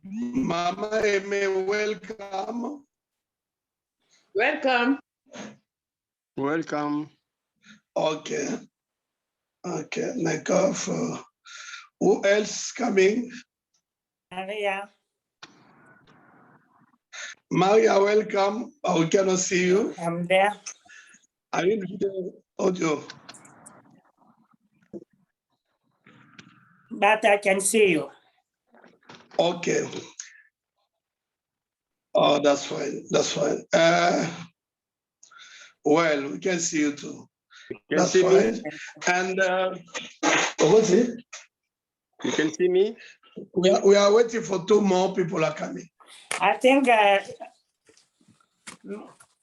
Mama Aimee, welcome. Welcome. Welcome. Okay. Okay, Necof. Who else coming? Maria. Maria, welcome. We cannot see you. I'm there. Are you in video audio? But I can see you. Okay. Oh, that's fine. That's fine. Well, we can see you too. That's fine. And what's it? You can see me? We are waiting for 2 more people are coming. I think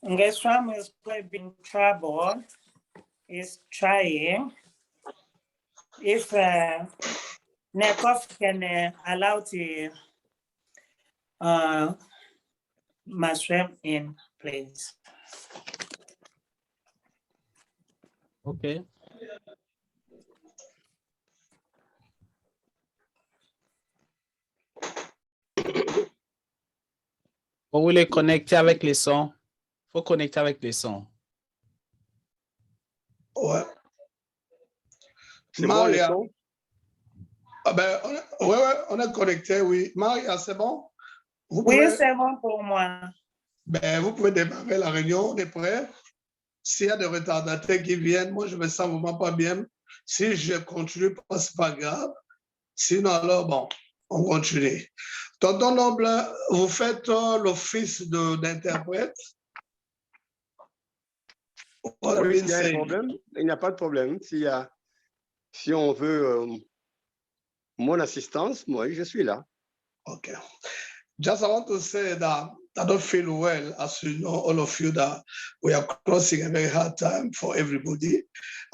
Ngeswam is quite in trouble. Is trying. If Necof can allow the Maswem in, please. Okay. Vous voulez connecter avec les sons? Faut connecter avec les sons. Ouais. C'est bon, les Maria. sons? Ah ben, on est connecté, oui. Maria, c'est bon? Oui, c'est bon pour moi. Ben, vous pouvez démarrer la réunion, on est prêt. S'il y a des retardataires qui viennent, moi, je me sens vraiment pas bien. Si je continue, c'est pas grave. Sinon, alors, bon, on continue. Tonton Noble, vous faites l'office d'interprète? Oui, il y a un problème. Il n'y a pas de problème. Si on veut mon assistance, moi, je suis là. Okay. Just I want to say that I don't feel well, as you know, all of you, that we are crossing a very hard time for everybody.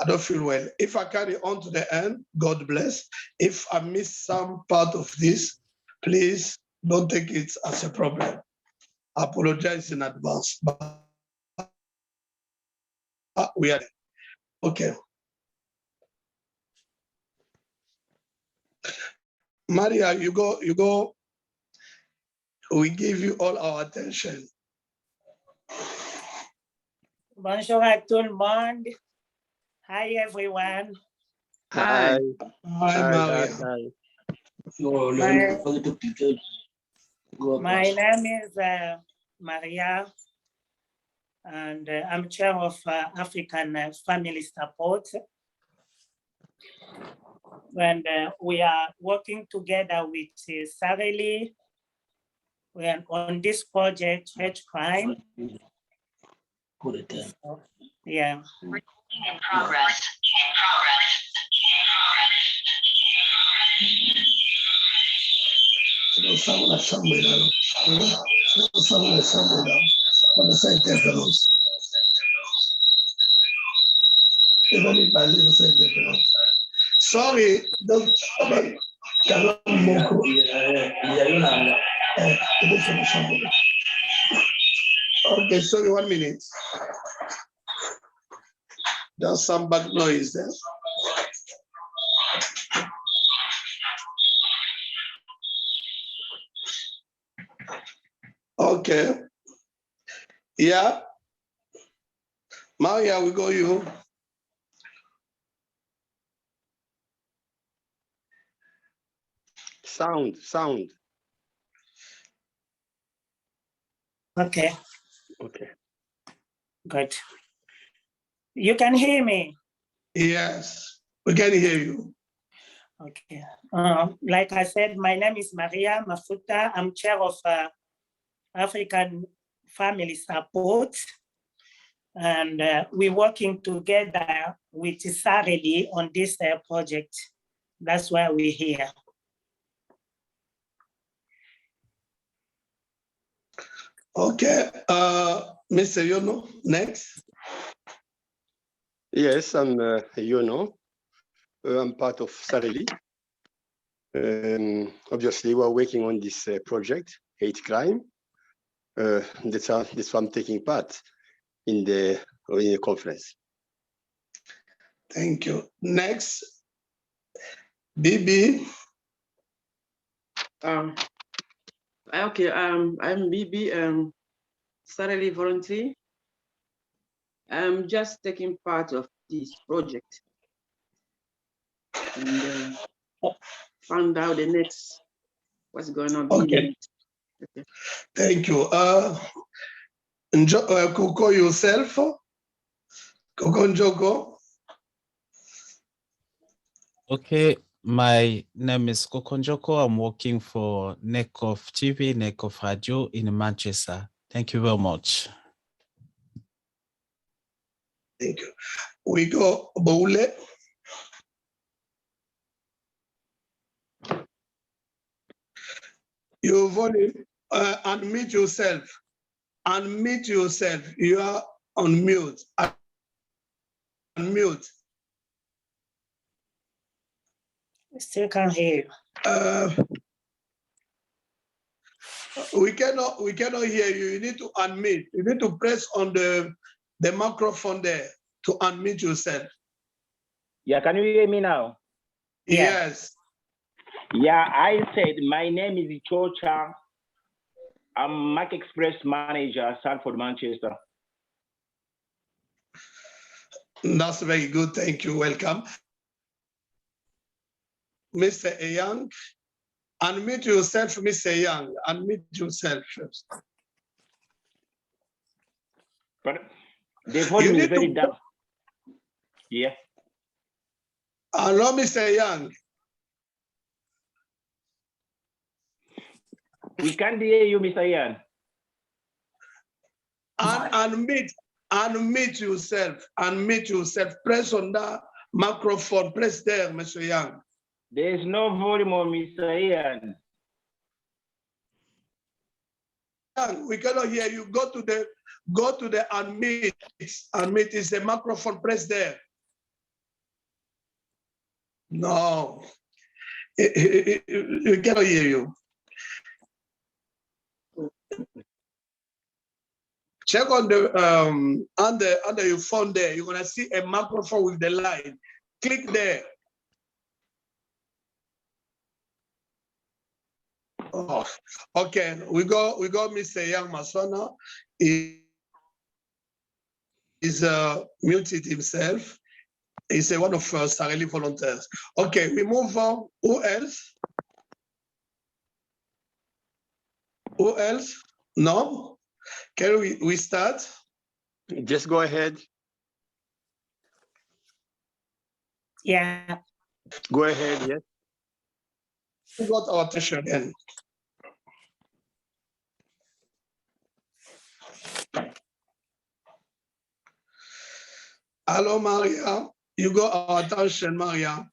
I don't feel well. If I carry on to the end, God bless. If I miss some part of this, please don't take it as a problem. I apologize in advance. But we are okay. Maria, you go. We give you all our attention. Bonjour à tout le monde. Hi, everyone. Hi. Hi, Maria. Hi. My name is Maria, and I'm chair of African Family Support. And we are working together with Sareli. We are on this project, hate crime. Yeah. In progress. Sorry, okay, sorry, 1 minute. There's some back noise there. Okay. Yeah. Maria, we go you. Sound. Okay. Okay. Good. You can hear me? Yes, we can hear you. Okay. Like I said, my name is Maria Mafuta. I'm chair of African Family Support. And we're working together with Sareli on this project. That's why we're here. Okay, Mr. Yono, next. Yes, I'm Yono. I'm part of Sareli. Obviously, we're working on this project, hate crime. That's why I'm taking part in the conference. Thank you. Next, BB. Okay, I'm BB, Sareli volunteer. I'm just taking part of this project and find out the next, what's going on. Okay. Okay. Thank you. Kuko yourself. Kuko Njoko. Okay, my name is Kokonjoko. I'm working for Necof TV, Necof Radio in Manchester. Thank you very much. Thank you. We go Boule. You volume, unmute yourself. Unmute yourself. You are on mute. Unmute. Still can't hear you. We cannot hear you. You need to unmute. You need to press on the microphone there to unmute yourself. Yeah, can you hear me now? Yes. Yeah, I said my name is Chocha. I'm Mac Express manager, Salford, Manchester. That's very good. Thank you. Welcome. Mr. Young, unmute yourself, Mr. Young. Unmute yourself first. But the volume is very down. Yeah. Hello, Mr. Young. We can't hear you, Mr. Yan. Unmute yourself. Unmute yourself. Press on that microphone. Press there, Mr. Young. There is no volume on Mr. Yan. We cannot hear you. Go to the unmute. Unmute is the microphone. Press there. No, we cannot hear you. Check on the under your phone there. You're gonna see a microphone with the line. Click there. Oh, okay. We go Mr. Young Maswana. He's muted himself. He's one of Sareli volunteers. Okay, we move on. Who else? Who else? No? Can we start? Just go ahead. Yeah. Go ahead, yes. We got our attention again. Hello, Maria. You got our attention, Maria.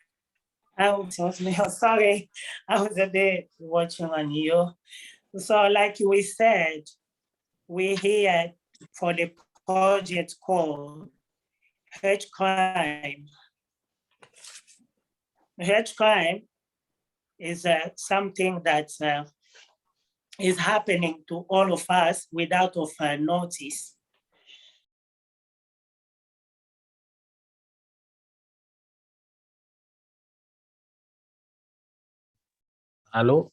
Sorry, I was a bit watching on you. So like we said, we're here for the project called Hate Crime. Hate crime is something that is happening to all of us without notice. Hello?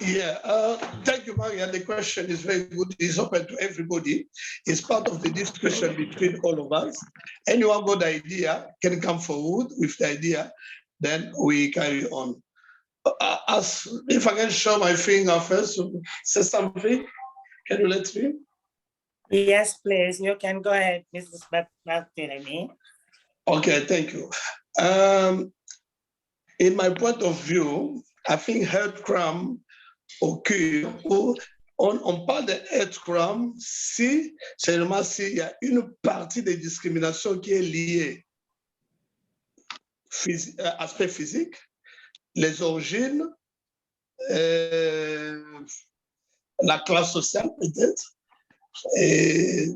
Yeah, thank you, Maria. The question is very good. It's open to everybody. It's part of the discussion between all of us. Anyone got the idea can come forward with the idea, then we carry on. As if I can show my finger first, say something. Can you let me? Yes, please. You can go ahead, Mrs. Barthelemy. Okay, thank you. in my point of view, I think hate crime occur où on parle de hate crime si, seulement s'il y a une partie des discriminations qui est liée aspect physique, les origines, la classe sociale peut-être, et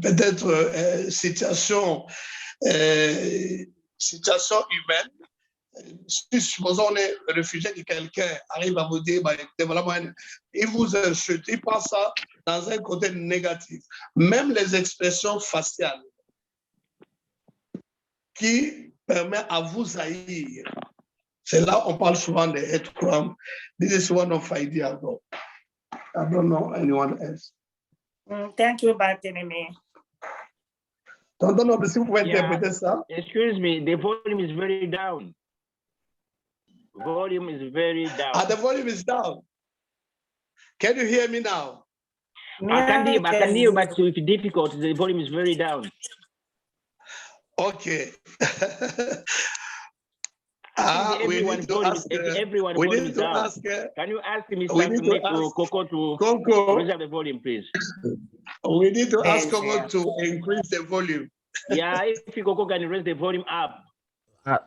peut-être situation humaine. Si supposons on est réfugié que quelqu'un arrive à vous dire, bah, écoutez, voilà, moi, il vous insulte, il pense ça dans un côté négatif. Même les expressions faciales qui permettent à vous haïr, c'est là on parle souvent de hate crime. This is one of idea. I don't know anyone else. Thank you, Barthélemy. Tonton Noble, si vous pouvez interpréter ça. Excuse me, the volume is very down. Volume is very down. The volume is down. Can you hear me now? I can hear, but it's difficult. The volume is very down. Okay. We need to ask. Can you ask Mr. Coco to raise the volume, please? We need to ask Coco to increase the volume. Yeah, if Coco can raise the volume up.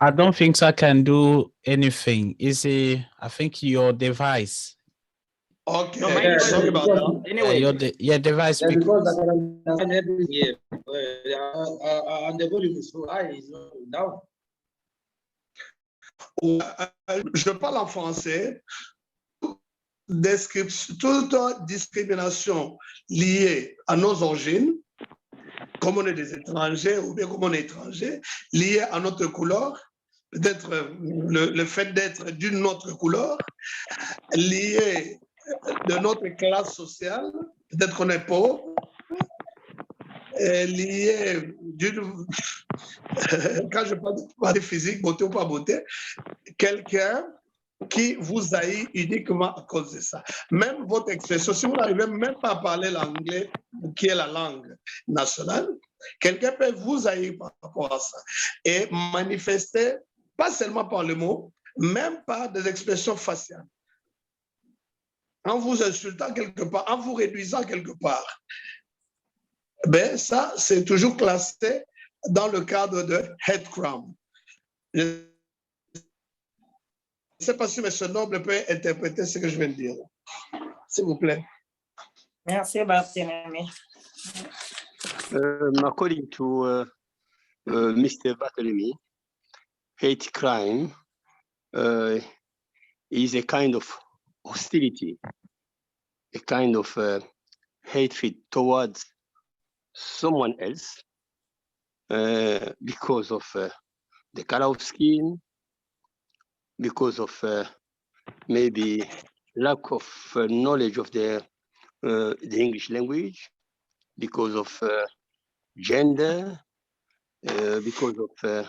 I don't think I can do anything. I think your device. Okay. No, sorry about that. Anyway, your device. Yeah, because I'm here, and the volume is so high, it's down. Je parle en français. Toute discrimination liée à nos origines, comme on est des étrangers ou bien comme on est étranger, liée à notre couleur, peut-être le fait d'être d'une autre couleur, lié de notre classe sociale, peut-être qu'on est pauvre, lié d'une... Quand je parle de physique, beauté ou pas beauté, quelqu'un qui vous haït uniquement à cause de ça. Même votre expression, si vous n'arrivez même pas à parler l'anglais, qui est la langue nationale, quelqu'un peut vous haïr par rapport à ça et manifester, pas seulement par le mot, même par des expressions faciales. En vous insultant quelque part, en vous réduisant quelque part. Ben, ça, c'est toujours classé dans le cadre de hate crime. Je ne sais pas si M. Noble peut interpréter ce que je viens de dire. S'il vous plaît. Merci, Barthélemy. According to Mr. Barthélemy, hate crime is a kind of hostility, a kind of hatred towards someone else because of the color of skin, because of maybe lack of knowledge of the English language, because of gender, because of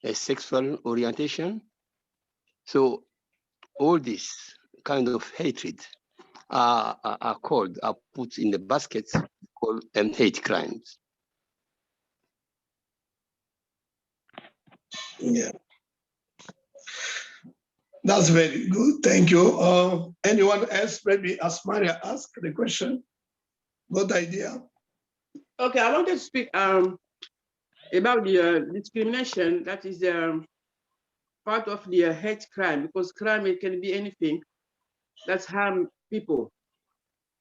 a sexual orientation. So all this kind of hatred are put in the baskets called hate crimes. Yeah. That's very good. Thank you. Anyone else? Maybe as Maria asked the question. Good idea. Okay, I wanted to speak about the discrimination that is part of the hate crime, because crime, it can be anything that's harm people.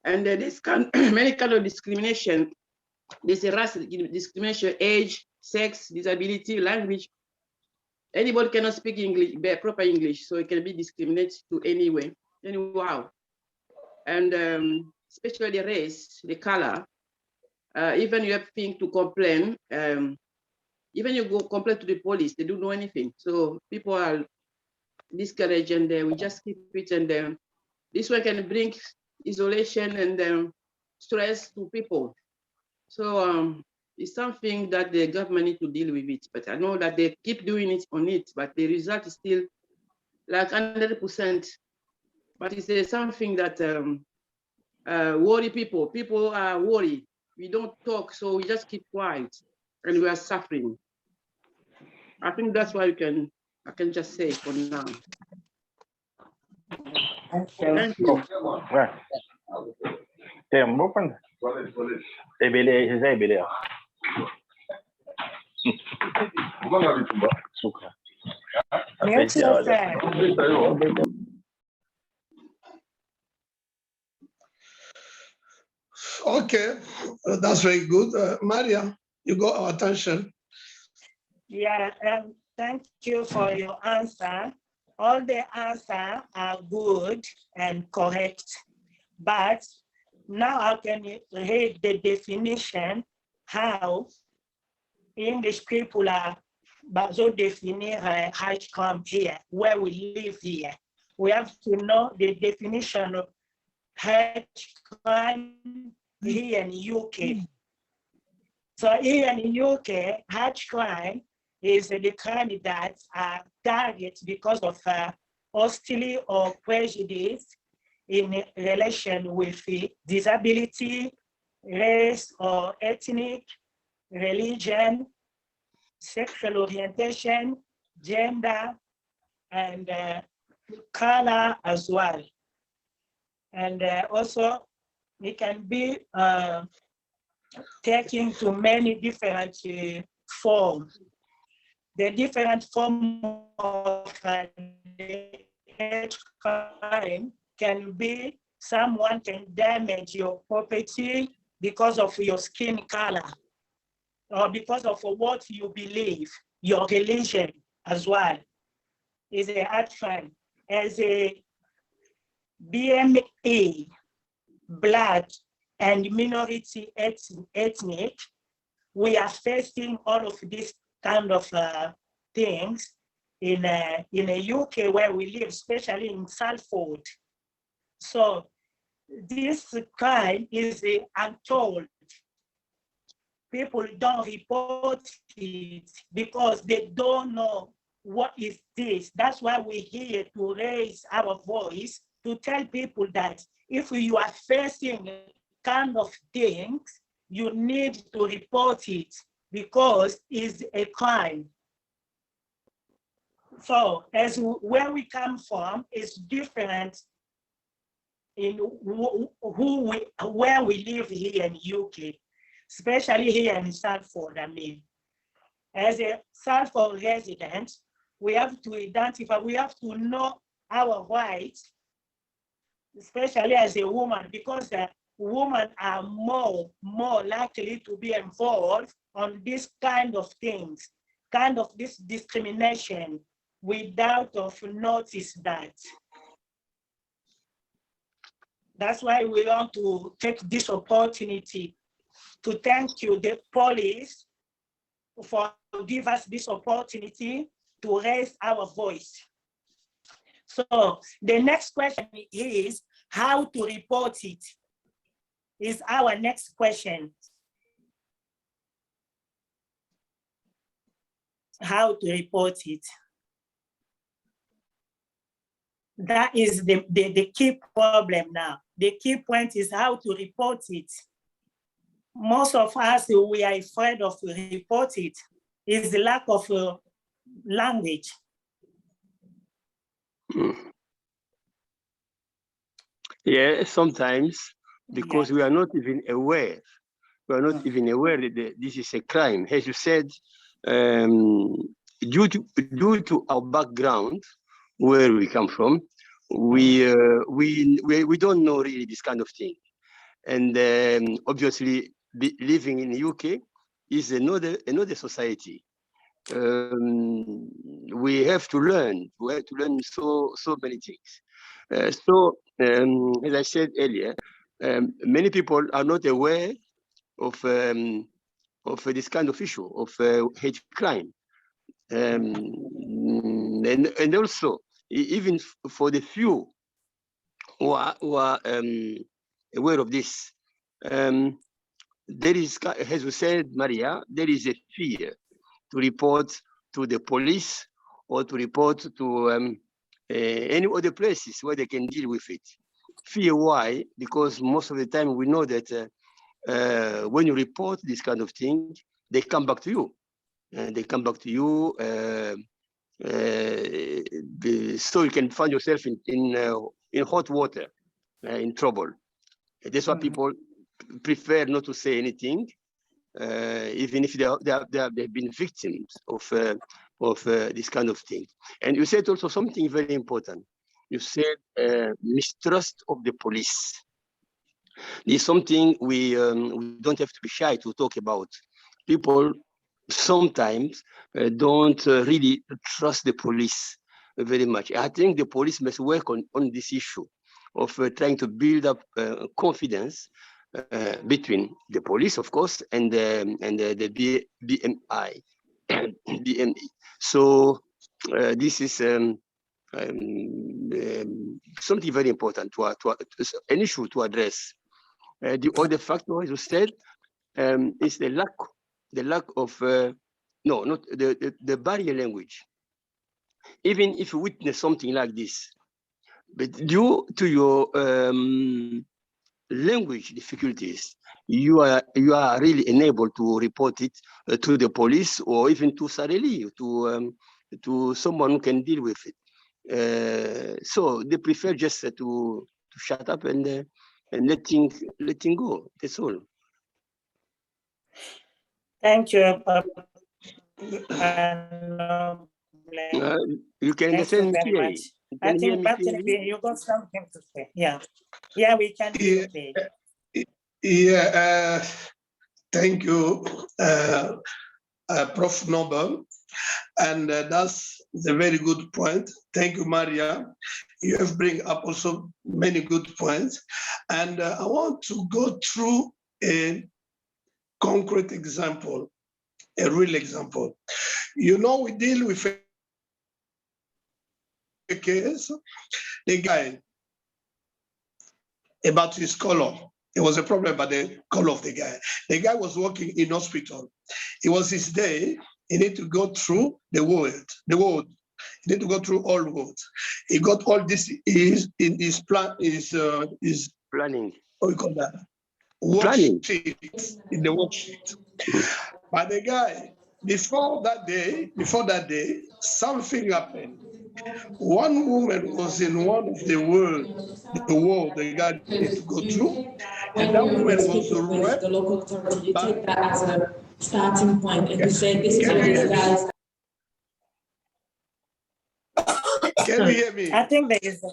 And this many kind of discrimination. There's a race discrimination, age, sex, disability, language. Anybody cannot speak English, proper English, so it can be discriminated to anyhow. And especially the race, the color. Even you have things to complain. Even you go complain to the police, they don't know anything. So people are discouraged, and we just keep it. And this one can bring isolation and stress to people. So it's something that the government need to deal with it. But I know that they keep doing it on it, but the result is still like 100%. But it's something that worry people. People are worried. We don't talk, so we just keep quiet, and we are suffering. I think that's why I can just say for now. Thank you. Okay, that's very good. Maria, you got our attention. Yeah, thank you for your answer. All the answers are good and correct, but now I can read the definition how English people are so definir hate crime here, where we live here. We have to know the definition of hate crime here in UK. So here in UK, hate crime is the crime that are targeted because of hostility or prejudice in relation with disability, race or ethnic, religion, sexual orientation, gender, and color as well. And also, it can be taken to many different forms. The different form of hate crime can be someone can damage your property because of your skin color, or because of what you believe, your religion as well, is a hate crime. As a BMA, Black and minority ethnic, we are facing all of these kind of things in a UK where we live, especially in Salford. So this crime is untold. People don't report it because they don't know what is this. That's why we're here to raise our voice to tell people that if you are facing kind of things, you need to report it because it's a crime. So as where we come from is different in where we live here in UK, especially here in Salford. I mean, as a Salford resident, we have to identify, we have to know our rights, especially as a woman, because women are more likely to be involved on this kind of things, kind of this discrimination without of notice that. That's why we want to take this opportunity to thank you, the police, for give us this opportunity to raise our voice. So the next question is how to report it. Is our next question. How to report it. That is the key problem now. The key point is how to report it. Most of us, we are afraid of report it. It's the lack of language. Yeah, sometimes because we are not even aware. We are not even aware that this is a crime. As you said, due to our background, where we come from, we don't know really this kind of thing. And obviously, living in the UK is another society. We have to learn. We have to learn so many things. As I said earlier, many people are not aware of this kind of issue of hate crime, and also even for the few who are aware of this, there is, as you said, Maria, there is a fear to report to the police or to report to any other places where they can deal with it. Fear, why? Because most of the time we know that when you report this kind of thing, they come back to you. they come back to you. So you can find yourself in hot water, in trouble. That's why people prefer not to say anything, even if they've been victims of this kind of thing. And you said also something very important. You said mistrust of the police. This is something we don't have to be shy to talk about. People sometimes don't really trust the police very much. I think the police must work on this issue of trying to build up confidence between the police, of course, and the BMI, BME. So this is something very important an issue to address. The other factor, as you said, is the lack of no, not the barrier language. Even if you witness something like this, but due to your language difficulties, you are really unable to report it to the police or even to Sareli, to someone who can deal with it. So they prefer just to shut up and letting go. That's all. Thank you. You can Thank you understand me very clearly. much. You I can hear think me Patrick, clearly? you got something to say. Yeah, yeah, we can hear you clearly. Yeah, thank you, Prof. Noble. And that's a very good point. Thank you, Maria. You have bring up also many good points. And I want to go through a concrete example, a real example. You know, we deal with a case, the guy, about his color. It was a problem about the color of the guy. The guy was working in hospital. It was his day. He need to go through the world. He need to go through all words. He got all this is in his plan, his planning. What we call that? Worksheet, in the worksheet. But the guy, before that day, something happened. One woman was in one of the world the guy needed to go through, and that woman was raped. The local authority, you take that as a starting point, and you say this is Can what you these hear guys. me? Can you hear me? I think there is.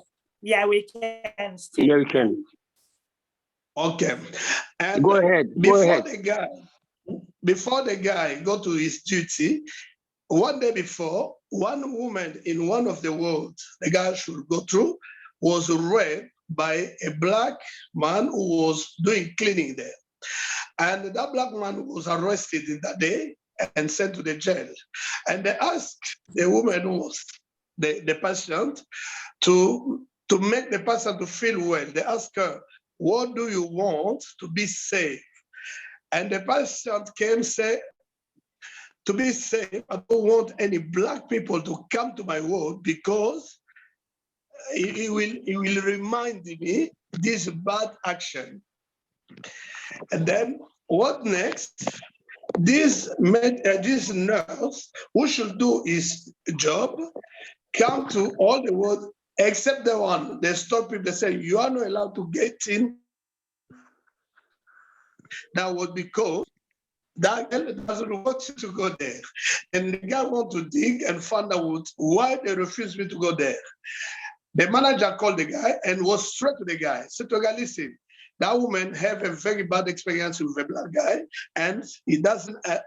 Yeah, we can. Yeah, we can. Okay. And go ahead. Before the guy go to his duty, one day before, one woman in one of the wards the guy should go through was raped by a black man who was doing cleaning there. And that black man was arrested in that day and sent to the jail. And they asked the woman who was the patient to make the patient to feel well. They asked her, what do you want to be safe? And the patient came say, to be safe, I don't want any black people to come to my ward because it will remind me this bad action. And then what next? This nurse who should do his job come to all the world except the one. They stop him. They say you are not allowed to get in. That was because that girl doesn't want you to go there. And the guy want to dig and find out why they refuse me to go there. The manager called the guy and was straight to the guy. Said to the guy, listen, that woman have a very bad experience with a black guy, and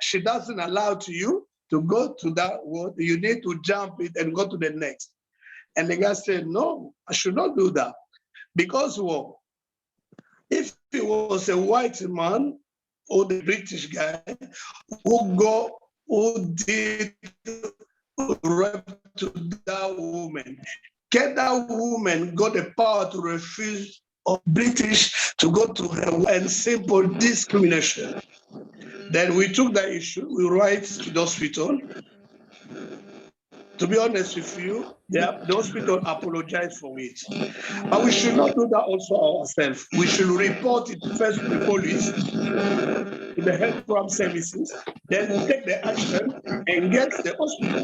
she doesn't allow you to go to that ward. You need to jump it and go to the next. And the guy said, no, I should not do that. Because well, if it was a white man or the British guy who did rape to that woman, can that woman got the power to refuse of British to go to her and simple discrimination? Then we took that issue, we write to the hospital. To be honest with you, the hospital apologized for it. But we should not do that also ourselves. We should report it first to the police, to the health crime services, then take the action against the hospital.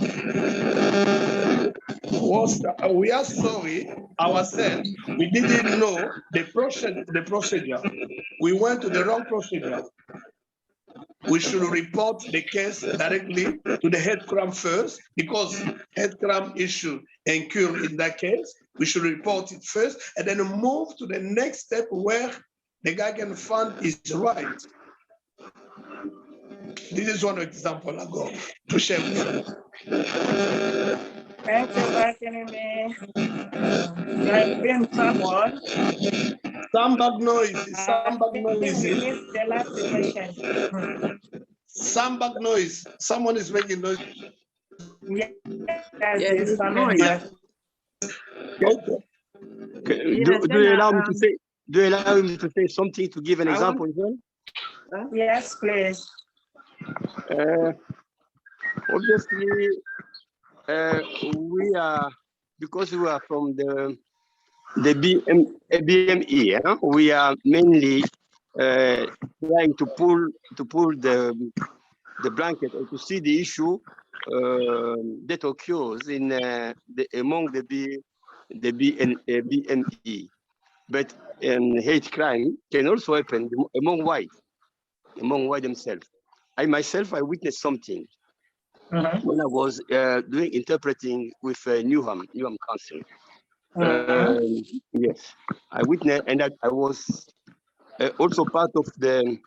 We are sorry ourselves. We didn't know the procedure. We went to the wrong procedure. We should report the case directly to the head crime first, because head crime issue incur in that case. We should report it first and then move to the next step where the guy can find his right. This is one example I got to share with you. Thank you for asking me. I've been someone. Some back noise. Some back noise. We missed the last question. Some back noise. Someone is making noise. Yes, Yeah, there's some in noise. there. Okay. Do you allow me to say? Do you allow me to say something to give an example? Yes, please. Obviously, we are, because we are from the BME. We are mainly trying to pull the blanket or to see the issue that occurs in among the BME. But hate crime can also happen among white themselves. I myself, I witnessed something when I was doing interpreting with Newham Council. Yes, I witnessed, and I was also part of the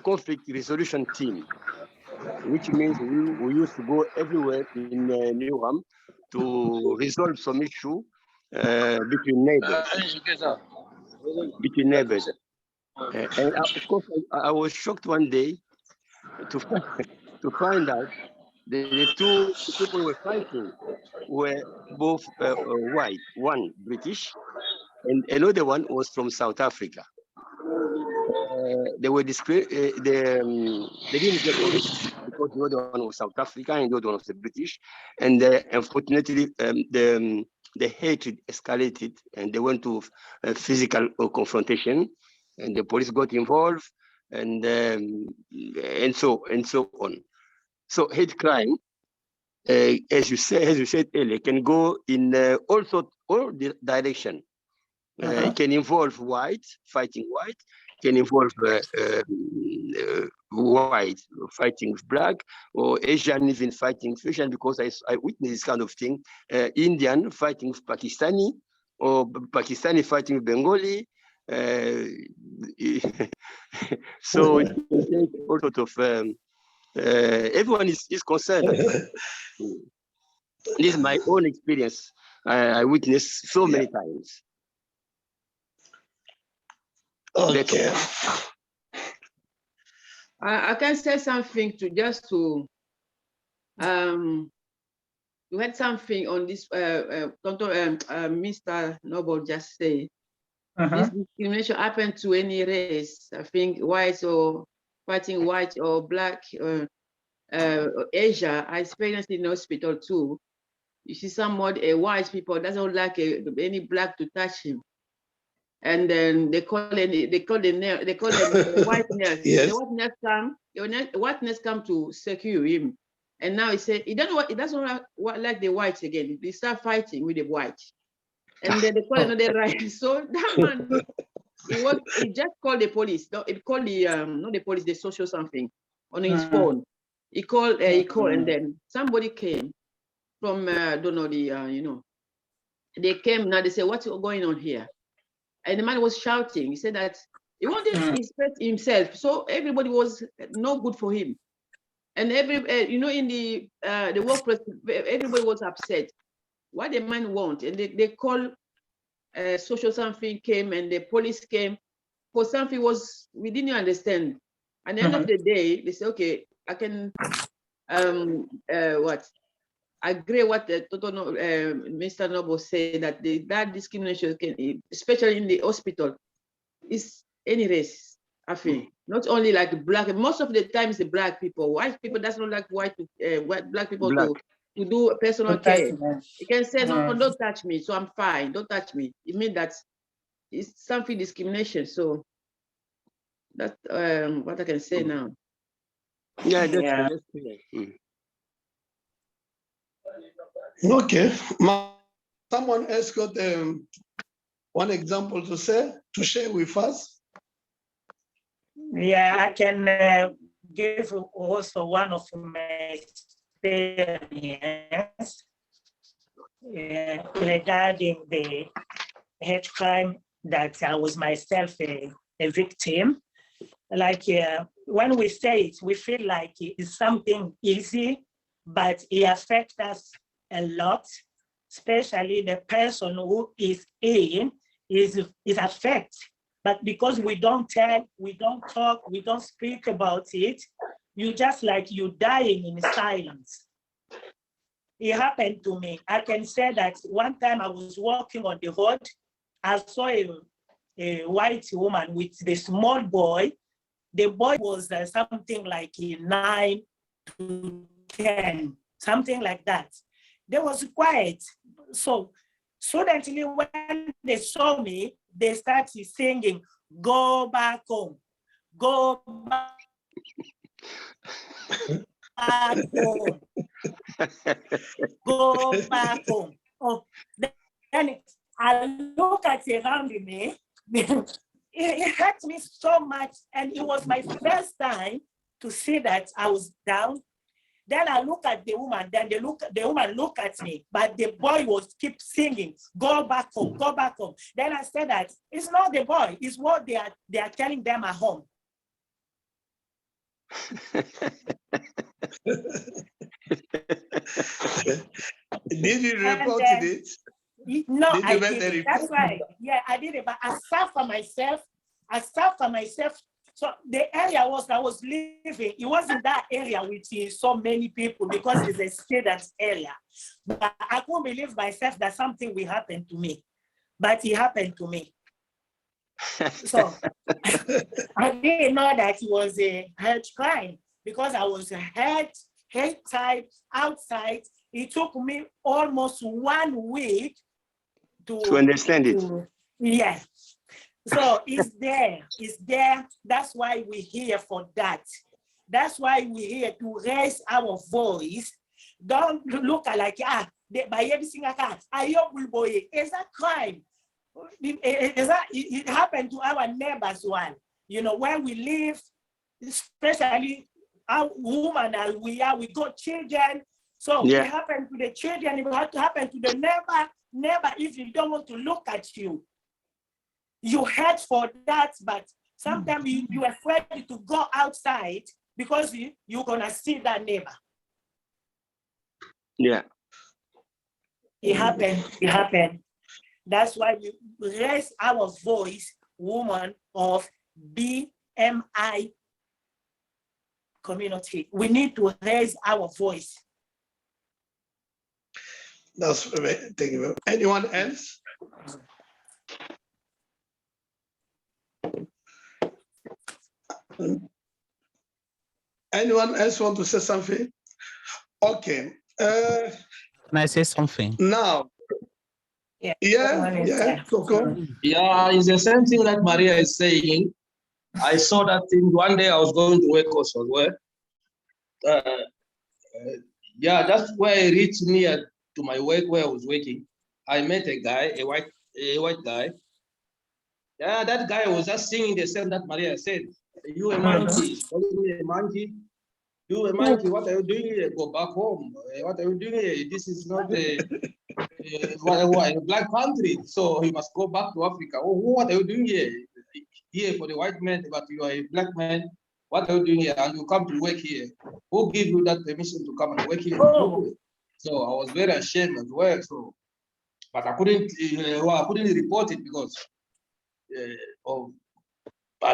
conflict resolution team, which means we used to go everywhere in Newham to resolve some issue between neighbors. And of course, I was shocked one day to find out the two people were fighting were both white, one British, and another one was from South Africa. They were they didn't get on because the other one was South Africa and the other one was the British, and unfortunately the hatred escalated and they went to physical confrontation, and the police got involved, and so on. So hate crime, as you said earlier, can go in all direction. It can involve white fighting white, can involve white fighting with black, or Asian even fighting with Asian, because I witnessed this kind of thing. Indian fighting with Pakistani, or Pakistani fighting with Bengali. So it can take all sort of everyone is concerned. This is my own experience. I witnessed so many times. Okay. I can say something to you had something on this Mr. Noble just say. This discrimination happened to any race. I think white or fighting white or black, Asia. I experienced it in hospital too. You see somebody, a white people doesn't like any black to touch him, and then they call them white nurse. Yes. The white nurse come to secure him, and now he said he doesn't like the whites again. They start fighting with the white, and then they call another right. So that man, he just called the police. No, he called the not the police, the social something on his phone. He called, and then somebody came from don't know the they came. Now they say, what's going on here? And the man was shouting. He said that he wanted to express himself, so everybody was no good for him. And in the workplace, everybody was upset. What the man want, and they call social something came, and the police came for something we didn't understand. At the end of the day, they say, okay, I can agree what Mr. Noble said, that that discrimination can, especially in the hospital, is any race. I think not only like black. Most of the time, it's the black people. White people does not like black people to do personal care. You can say, no, don't touch me, so I'm fine. Don't touch me. It means that it's something discrimination. So that's what I can say now. Yeah, that's, Yeah. that's clear. Okay. Someone else got one example to share with us? Yeah, I can give also one of my experience regarding the hate crime that I was myself a victim. Like when we say it, we feel like it's something easy, but it affects us a lot, especially the person who is in is affected. But because we don't tell, we don't talk, we don't speak about it, you just like you dying in silence. It happened to me. I can say that one time I was walking on the road, I saw a white woman with the small boy. The boy was something like 9 to 10, something like that. They was quiet. So suddenly when they saw me, they started singing, "Go back home, go back home, go back home." Oh, then I look at around me. It hurt me so much, and it was my first time to see that I was down. Then I look at the woman, then the woman look at me, but the boy was keep singing, "Go back home, go back home." Then I said that it's not the boy, it's what they are telling them at home. Did you report it? No, Did I you make the didn't. report? That's right. Yeah, I did it, but I suffer myself. So the area I was living, it wasn't that area which is so many people because it's a student area. But I couldn't believe myself that something will happen to me. But it happened to me. So I didn't know that it was a hate crime because I was hate type outside. It took me almost 1 week to understand it. Yeah. So it's there. That's why we're here for that. That's why we're here to raise our voice. Don't look at like, by everything I can. It's a crime. It happened to our neighbors one. You know, where we live, especially our women, we got children. So it happened to the children, it had to happen to the neighbor if you don't want to look at you. You head for that, but sometimes you're afraid to go outside because you're gonna see that neighbor. Yeah. It happened. That's why we raise our voice, woman of BMI community. We need to raise our voice. That's thank you. Anyone else? Anyone else want to say something? Okay. Can I say something? Now. Yeah, Coco. Yeah, it's the same thing that Maria is saying. I saw that thing one day. I was going to work also as well. Yeah, just where I reached near to my work where I was working, I met a guy, a white guy. Yeah, that guy was just singing the same that Maria said. "You a monkey, calling me a monkey. You a monkey, what are you doing here? Go back home. What are you doing here? This is not a black country, so you must go back to Africa. Oh, what are you doing here? Here for the white man, but you are a black man. What are you doing here? And you come to work here. Who gave you that permission to come and work here?" So I was very ashamed as well. So, but I couldn't report it because I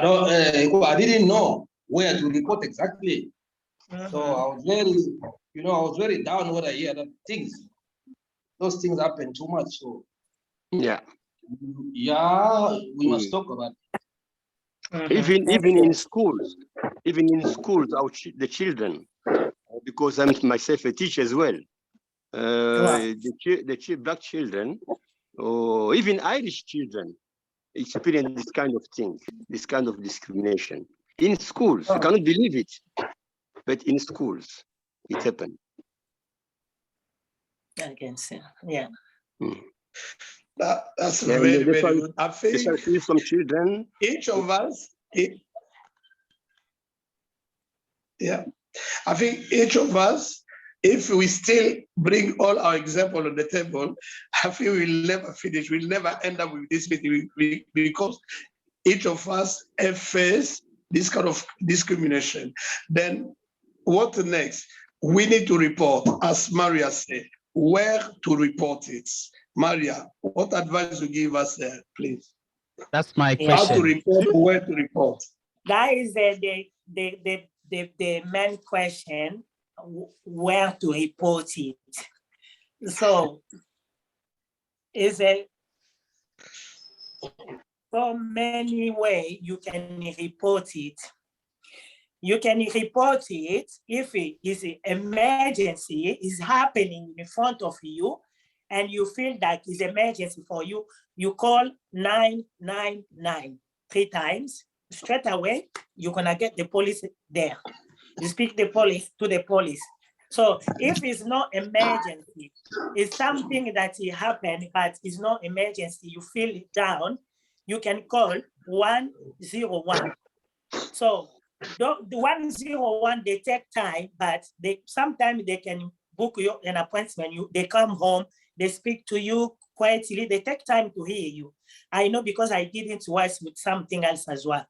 didn't know where to report exactly. So I was very down when I hear that those things happen too much. So yeah, we must talk about it. Even in schools, the children, because I'm myself a teacher as well. The black children, or even Irish children, experience this kind of thing, this kind of discrimination in schools. You cannot believe it. but in schools, it happened. I can see. Yeah. That's And very, this very one- good. I This think one sees some children. each of us, yeah, I think each of us, if we still bring all our example on the table, I think we'll never finish. We'll never end up with this meeting because each of us have faced this kind of discrimination. Then what next? We need to report, as Maria said, where to report it. Maria, what advice you give us there, please? That's my Yeah. How to question. report, where to report. That is the main question, where to report it. So is a so many ways you can report it. You can report it if it is an emergency is happening in front of you and you feel that it's emergency for you, you call 999 3 times. Straight away, you're gonna get the police there. You speak to the police. So if it's not emergency, it's something that it happened, but it's not emergency, you feel it down, you can call 101. So the 101, they take time, but sometimes they can book you an appointment. They come home, they speak to you quietly, they take time to hear you. I know because I didn't work with something else as well.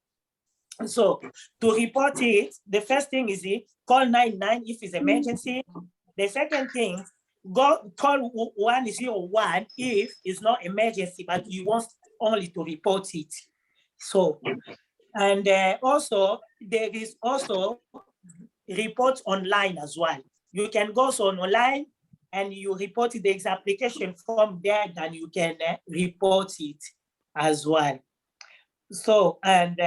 So to report it, the first thing is call 99 if it's emergency. The second thing, go call 101 if it's not emergency, but you want only to report it. So, and also there is also reports online as well. You can go online and you report it. There's application form there that you can report it as well. So, and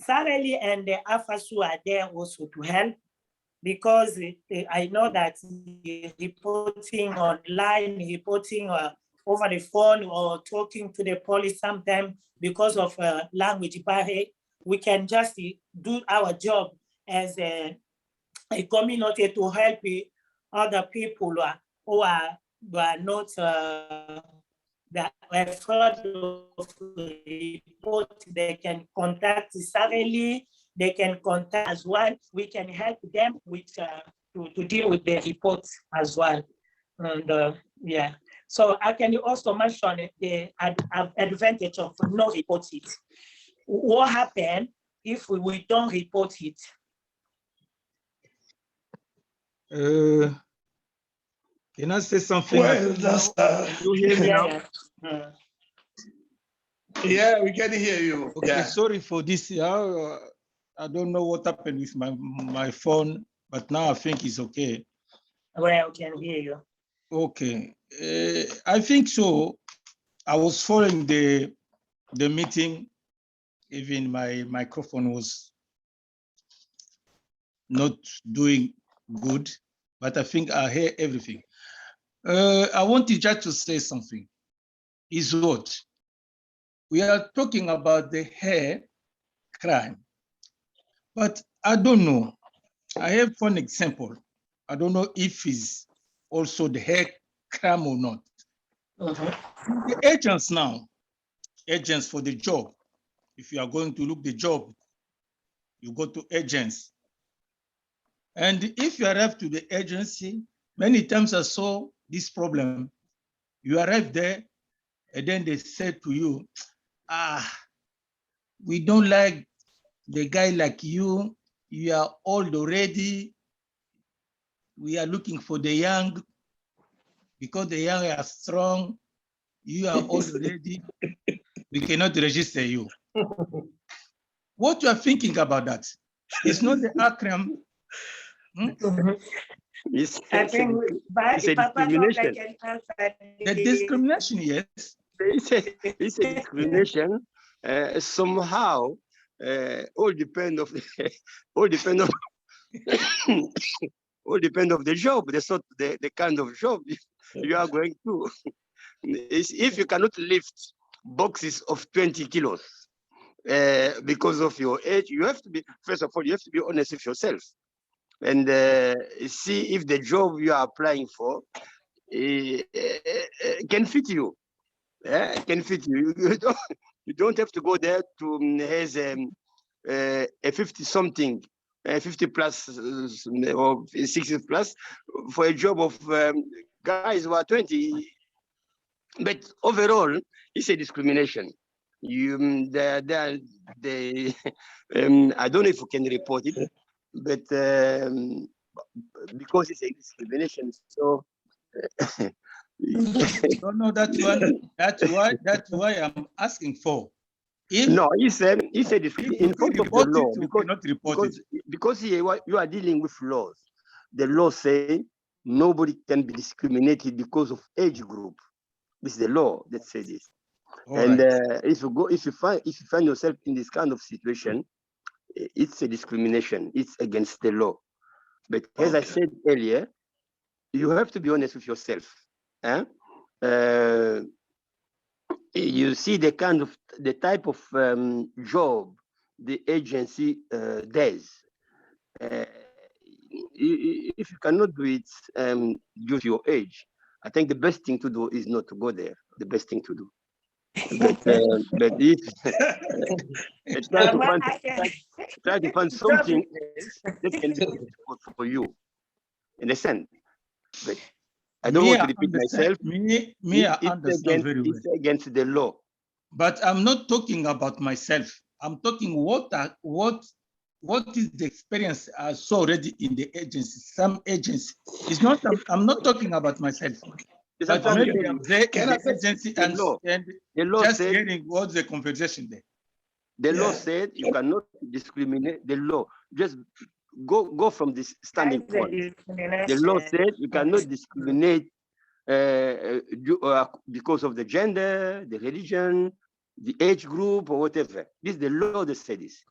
Sareli and the AFASU are there also to help because I know that reporting online, reporting over the phone or talking to the police sometimes because of language barrier, we can just do our job as a community to help other people who are not that afraid of report. They can contact Sareli, they can contact as well. We can help them with to deal with the reports as well. And yeah, so I can also mention the advantage of no report it. What happens if we don't report it? Can I say something? Well, that's You hear me now? Yeah. Yeah, we can hear you. Okay, Yeah. sorry for this. I don't know what happened with my phone, but now I think it's okay. Well, we can hear you. Okay, I think so. I was following the meeting. Even my microphone was not doing good, but I think I hear everything. I wanted just to say something. Is what we are talking about the hair crime, but I don't know. I have one example. I don't know if it's also the hair crime or not. The agents now, agents for the job. If you are going to look the job, you go to agents. And if you arrive to the agency, many times I saw this problem. You arrive there, and then they say to you, we don't like the guy like you. You are old already. We are looking for the young because the young are strong. You are old already. We cannot register you. What you are thinking about that? It's not the acronym. It's I think it's a discrimination. The discrimination, yes. It's a discrimination. Somehow, all depend of all depend of all depend of the job. That's not the kind of job you are going to. If you cannot lift boxes of 20 kilos because of your age, you have to be, first of all, you have to be honest with yourself. and see if the job you are applying for can fit you. Can fit you. You don't have to go there to has a 50 something, 50 plus or 60 plus for a job of guys who are 20. But overall, it's a discrimination. You, I don't know if you can report it, but because it's a discrimination, so. No, that's why I'm asking for. No, he said in front of the law, because you are dealing with laws. The law say nobody can be discriminated because of age group. This is the law that says this. And if you find yourself in this kind of situation, it's a discrimination. It's against the law. But as I said earlier, you have to be honest with yourself. You see the type of job the agency does. If you cannot do it due to your age, I think the best thing to do is not to go there. The best thing to do. But if try to find something else that can be difficult for you. Understand? But I don't want to repeat myself. I understand very well. It's against the law. But I'm not talking about myself. I'm talking what is the experience I saw already in the agency. Some agency. It's not. I'm not talking about myself. But maybe I'm there in the agency and just hearing what's the conversation there. The law said you cannot discriminate. The law just go from this standing point. The law said you cannot discriminate because of the gender, the religion, the age group, or whatever. This is the law that said this.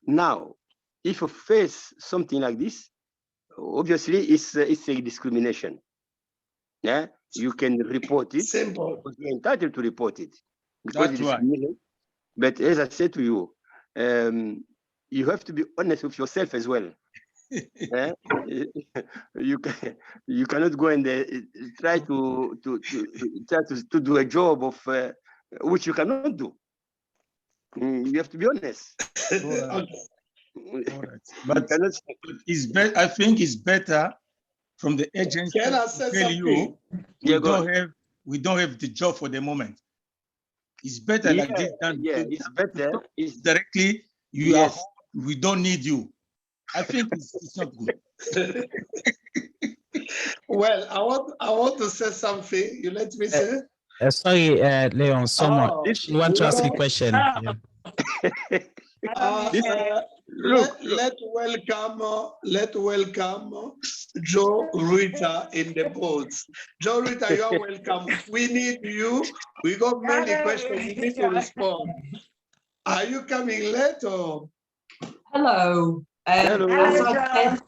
Now, if you face something like this, obviously it's a discrimination. Yeah, you can report it. Simple. You're entitled to report it because That's right. But as I said to you, you have to be honest with yourself as well. You cannot go and try to do a job of which you cannot do. You have to be honest. All right. But I think it's better from the agency to tell you we don't have the job for the moment. It's better like this than it's better. It's directly you are home, we don't need you. I think it's not good. Well, I want to say something. You let me say. Sorry, Leon. Someone you want to ask a question. Let welcome Joe Rita in the boats. Joe Rita, you are welcome. We need you. We got many questions. You need to respond. Are you coming late or? Hello. Hello.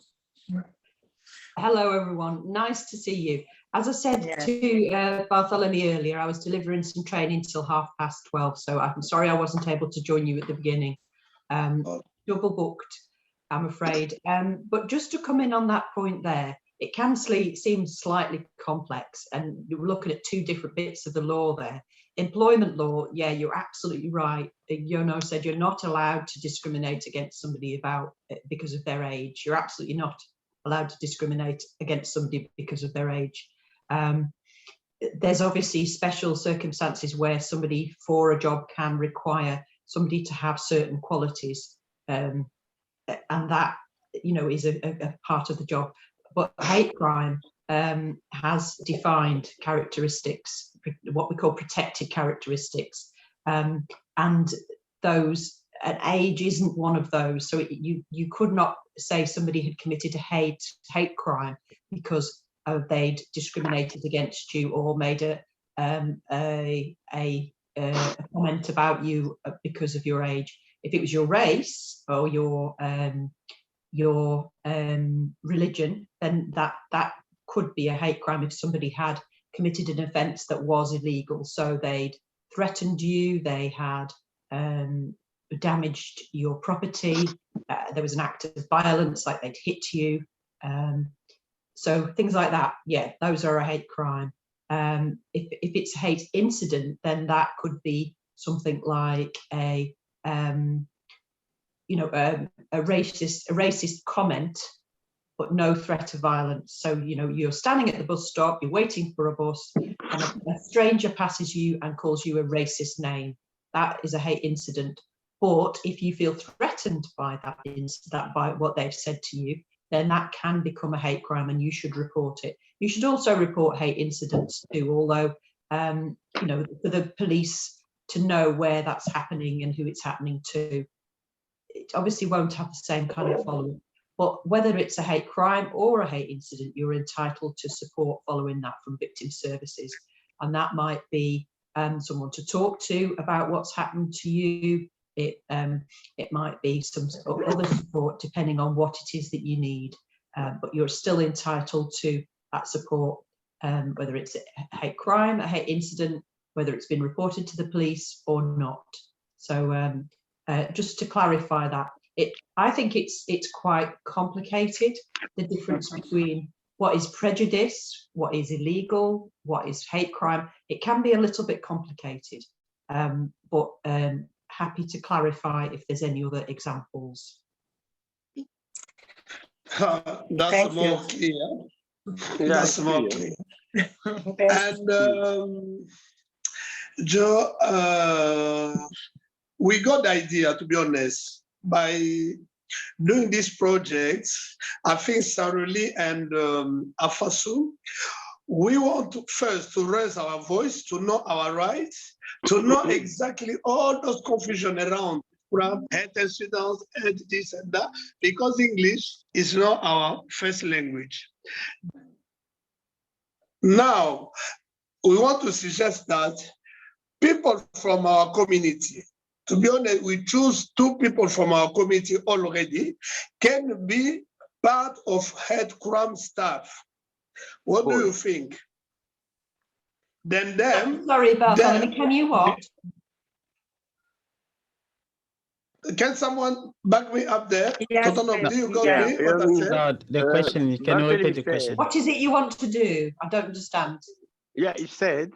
Hello, everyone. Nice to see you. As I said to Bartholomew earlier, I was delivering some training till 12:30, so I'm sorry I wasn't able to join you at the beginning. Double booked, I'm afraid. But just to come in on that point there, it can seem slightly complex, and you're looking at two different bits of the law there. Employment law, yeah, you're absolutely right. Yono said you're not allowed to discriminate against somebody because of their age. You're absolutely not allowed to discriminate against somebody because of their age. There's obviously special circumstances where somebody for a job can require somebody to have certain qualities, and that, you know, is a part of the job. But hate crime has defined characteristics, what we call protected characteristics, and those, an age isn't one of those. So you could not say somebody had committed a hate crime because they'd discriminated against you or made a comment about you because of your age. If it was your race or your religion, then that could be a hate crime if somebody had committed an offence that was illegal. So they'd threatened you, they had damaged your property, there was an act of violence, like they'd hit you. So things like that, yeah, those are a hate crime. If it's a hate incident, then that could be something like a racist comment, but no threat of violence. So, you're standing at the bus stop, you're waiting for a bus, and a stranger passes you and calls you a racist name. That is a hate incident. But if you feel threatened by by what they've said to you, then that can become a hate crime and you should report it. You should also report hate incidents too, although, for the police to know where that's happening and who it's happening to, it obviously won't have the same kind of following. But whether it's a hate crime or a hate incident, you're entitled to support following that from victim services. And that might be someone to talk to about what's happened to you. It might be some other support depending on what it is that you need. But you're still entitled to that support, whether it's a hate crime, a hate incident, whether it's been reported to the police or not. So just to clarify that, I think it's quite complicated, the difference between what is prejudice, what is illegal, what is hate crime. It can be a little bit complicated, but happy to clarify if there's any other examples. That's more clear. That's more clear. And Joe, we got the idea, to be honest, by doing these projects. I think Sareli and AFASU, we want to first to raise our voice, to know our rights, to know exactly all those confusion around hate incidents, hate this and that, because English is not our first language. Now, we want to suggest that people from our community, to be honest, we choose 2 people from our community already, can be part of hate crime staff. What do you think? Then them. Sorry, Bartholomew, can you what? Can someone back me up there? Yes, Do you got yeah. me? What I said? No, the question, can you repeat the question? What is it you want to do? I don't understand. Yeah, he said,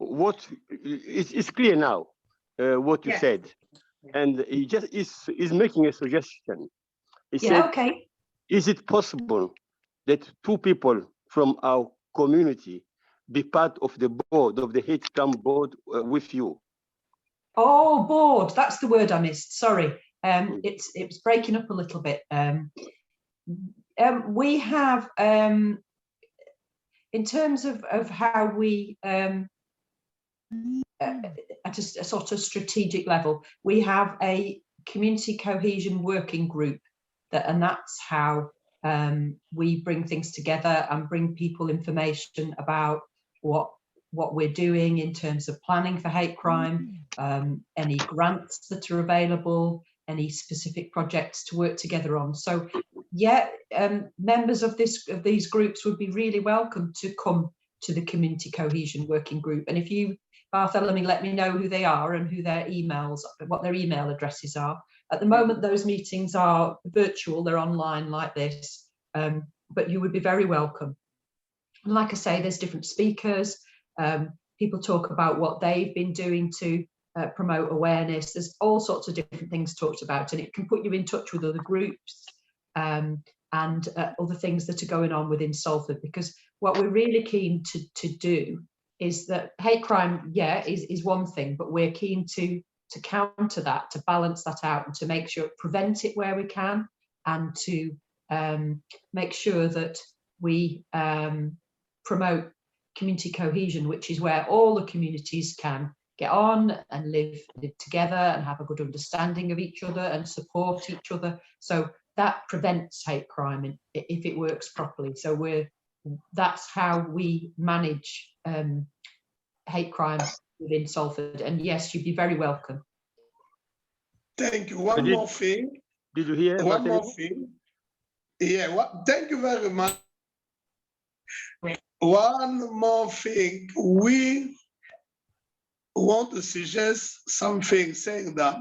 it's clear now, what you said. And he just is making a suggestion. He said, okay. Is it possible that 2 people from our community be part of the board, of the hate crime board with you? Oh, board, that's the word I missed, sorry. It was breaking up a little bit. We have, in terms of how we, at a sort of strategic level, we have a community cohesion working group, and that's how we bring things together and bring people information about what we're doing in terms of planning for hate crime, any grants that are available, any specific projects to work together on. So yeah, members of these groups would be really welcome to come to the community cohesion working group. And if you, Bartholomew, let me know who they are and who their emails, what their email addresses are. At the moment, those meetings are virtual, they're online like this, but you would be very welcome. And like I say, there's different speakers. People talk about what they've been doing to promote awareness. There's all sorts of different things talked about, and it can put you in touch with other groups and other things that are going on within Salford, because what we're really keen to do is that hate crime, is one thing, but we're keen to counter that, to balance that out, and to make sure, prevent it where we can, and to make sure that we promote community cohesion, which is where all the communities can get on and live together and have a good understanding of each other and support each other. So that prevents hate crime if it works properly. So that's how we manage hate crime within Salford. And yes, you'd be very welcome. Thank you. One more thing. Did you hear? One more thing. Yeah, thank you very much. One more thing. want to suggest something saying that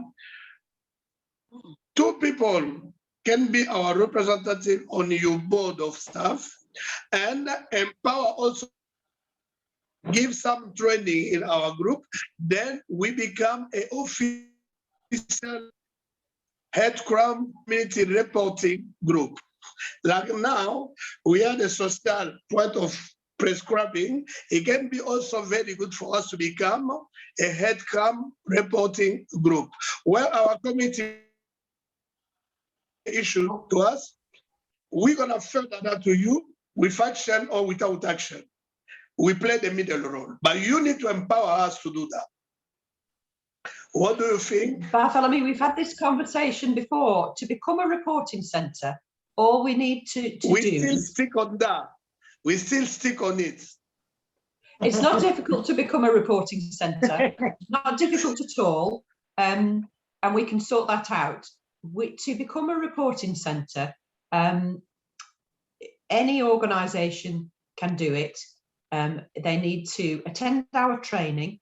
2 people can be our representative on your board of staff and empower also give some training in our group, then we become an official head crime community reporting group. Like now, we are the social point of prescribing. It can be also very good for us to become a head crime reporting group, where our committee issue to us, we're gonna further that to you with action or without action. We play the middle role, but you need to empower us to do that. What do you think? Bartholomew, we've had this conversation before. To become a reporting centre, all we need to We do... still stick on that. We still stick on it. It's not difficult to become a reporting centre, not difficult at all, and we can sort that out. To become a reporting centre, any organisation can do it. They need to attend our training,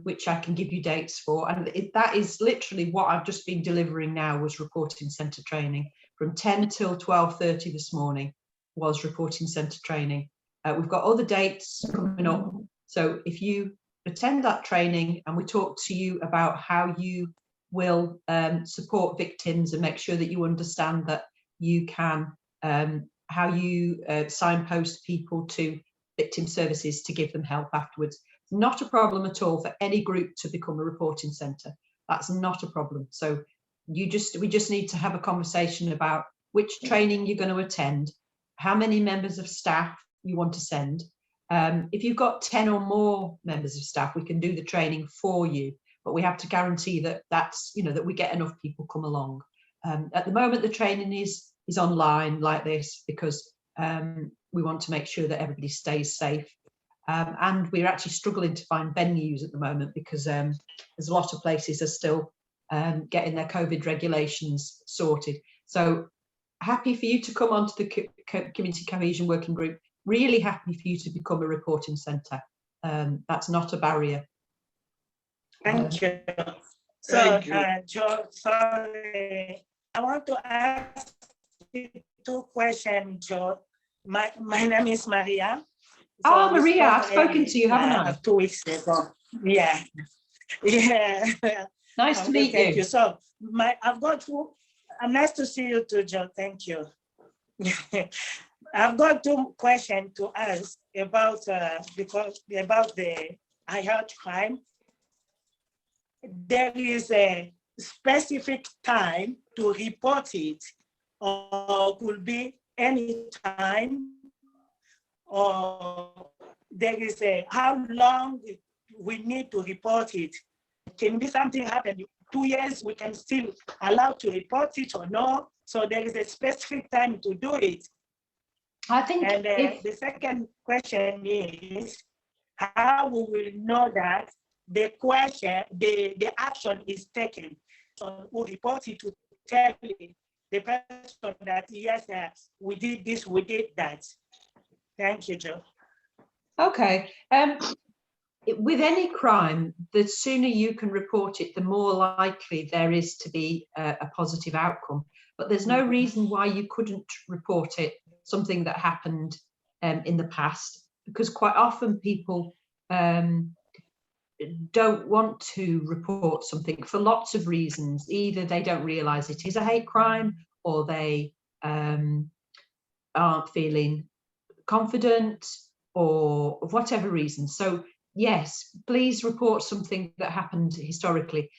which I can give you dates for, and that is literally what I've just been delivering now was reporting centre training. From 10 till 12:30 this morning was reporting centre training. We've got other dates coming up, so if you attend that training and we talk to you about how you will support victims and make sure that you understand that you can, how you signpost people to victim services to give them help afterwards. Not a problem at all for any group to become a reporting centre. That's not a problem. So we just need to have a conversation about which training you're going to attend, how many members of staff you want to send. If you've got 10 or more members of staff, we can do the training for you, but we have to guarantee that that we get enough people come along. At the moment, the training is online like this because we want to make sure that everybody stays safe. And we're actually struggling to find venues at the moment because there's a lot of places are still getting their COVID regulations sorted. So happy for you to come onto the Community Cohesion Working Group. Really happy for you to become a reporting centre. That's not a barrier. Thank you. So, Joe, sorry, I want to ask you 2 questions, Joe. My name is Maria. So oh, Maria, I've spoken to you, haven't I? 2 weeks ago. Yeah. Yeah. Nice to meet thank you. So I've got 2. Nice to see you too, Joe. Thank you. I've got 2 questions to ask about about the hate crime. There is a specific time to report it, or could be any time, or there is a how long we need to report it. Can be something happen 2 years, we can still allow to report it or no. So there is a specific time to do it. I think. And the second question is how we will know that the action is taken. So we report it to tell the person that yes, we did this, we did that. Thank you, Joe. Okay. With any crime, the sooner you can report it, the more likely there is to be a positive outcome. But there's no reason why you couldn't report it, something that happened in the past, because quite often people don't want to report something for lots of reasons. Either they don't realise it is a hate crime, or they aren't feeling confident, or whatever reason. So yes, please report something that happened historically.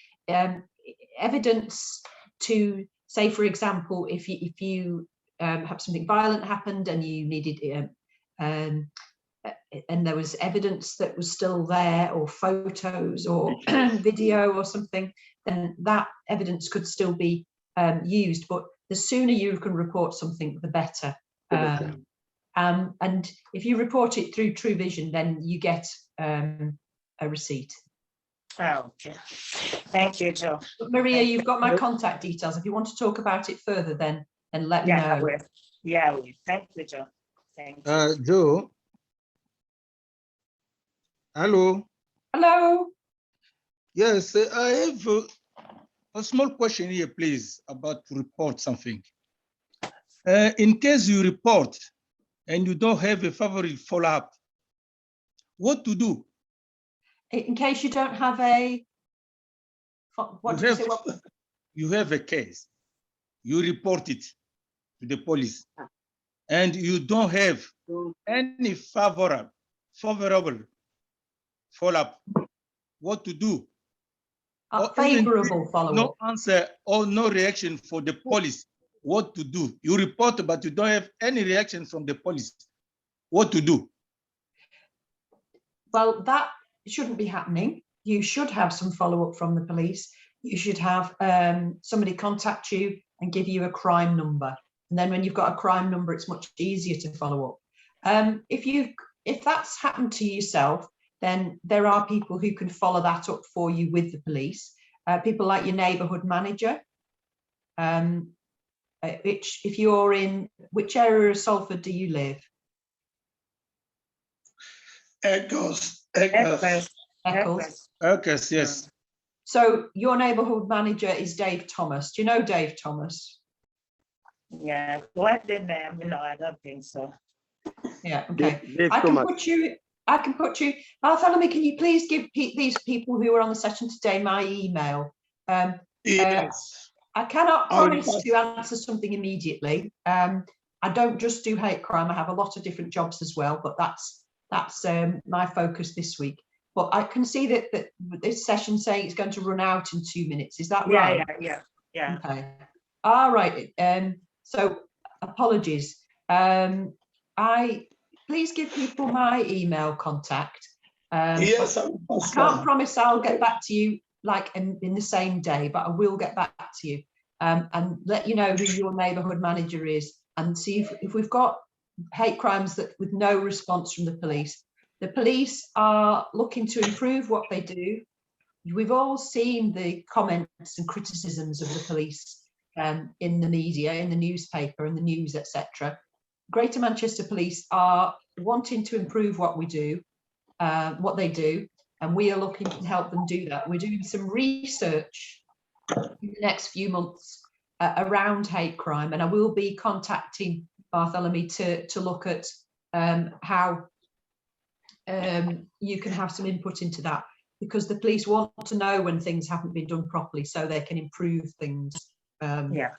Evidence to say, for example, if you have something violent happened and you needed and there was evidence that was still there, or photos or video or something, then that evidence could still be used. But the sooner you can report something, the better. And if you report it through True Vision, then you get a receipt. Okay. Thank you, Joe. But Maria, you've got my contact details. If you want to talk about it further, then let me know. I will. Yeah, I will. Thank you, Joe. Thank you. Joe. Hello. Hello. Yes, I have a small question here, please, about to report something. In case you report and you don't have a favorable follow-up, what to do? In case you don't have a, what did you say? What? You have a case, you report it to the police, and you don't have any favorable follow-up, what to do? Favorable follow-up. No answer or no reaction for the police, what to do? You report, but you don't have any reaction from the police, what to do? Well, that shouldn't be happening. You should have some follow-up from the police. You should have somebody contact you and give you a crime number. And then when you've got a crime number, it's much easier to follow up. If that's happened to yourself, then there are people who can follow that up for you with the police. People like your neighbourhood manager. If you're in, which area of Salford do you live? Echoes. Eccles, yes. So your neighbourhood manager is Dave Thomas. Do you know Dave Thomas? Yeah, what the name? No, I don't think so. Yeah, okay. Dave I can Thomas. put you, Bartholomew, can you please give these people who are on the session today my email? Yes. I cannot I will promise pass. to answer something immediately. I don't just do hate crime. I have a lot of different jobs as well, but that's my focus this week. But I can see that this session saying it's going to run out in 2 minutes. Is that right? Yeah. Okay. All right. So apologies. Please give people my email contact. Yes, I can't promise I'll get back to you like in the same day, but I will get back to you and let you know who your neighbourhood manager is and see if we've got hate crimes that with no response from the police. The police are looking to improve what they do. We've all seen the comments and criticisms of the police in the media, in the newspaper, in the news, etc. Greater Manchester Police are wanting to improve what we do, what they do, and we are looking to help them do that. We're doing some research in the next few months around hate crime, and I will be contacting Bartholomew to look at how you can have some input into that, because the police want to know when things haven't been done properly so they can improve things. Yeah.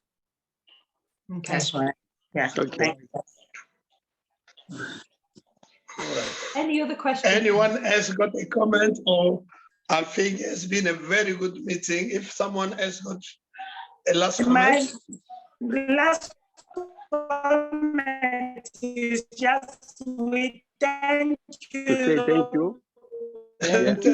Okay. That's right. Yeah. Okay. Any other questions? Anyone else got a comment? Or I think it's been a very good meeting. If someone else got a last comment. My last comment is just we thank you. To say thank you. Thank you.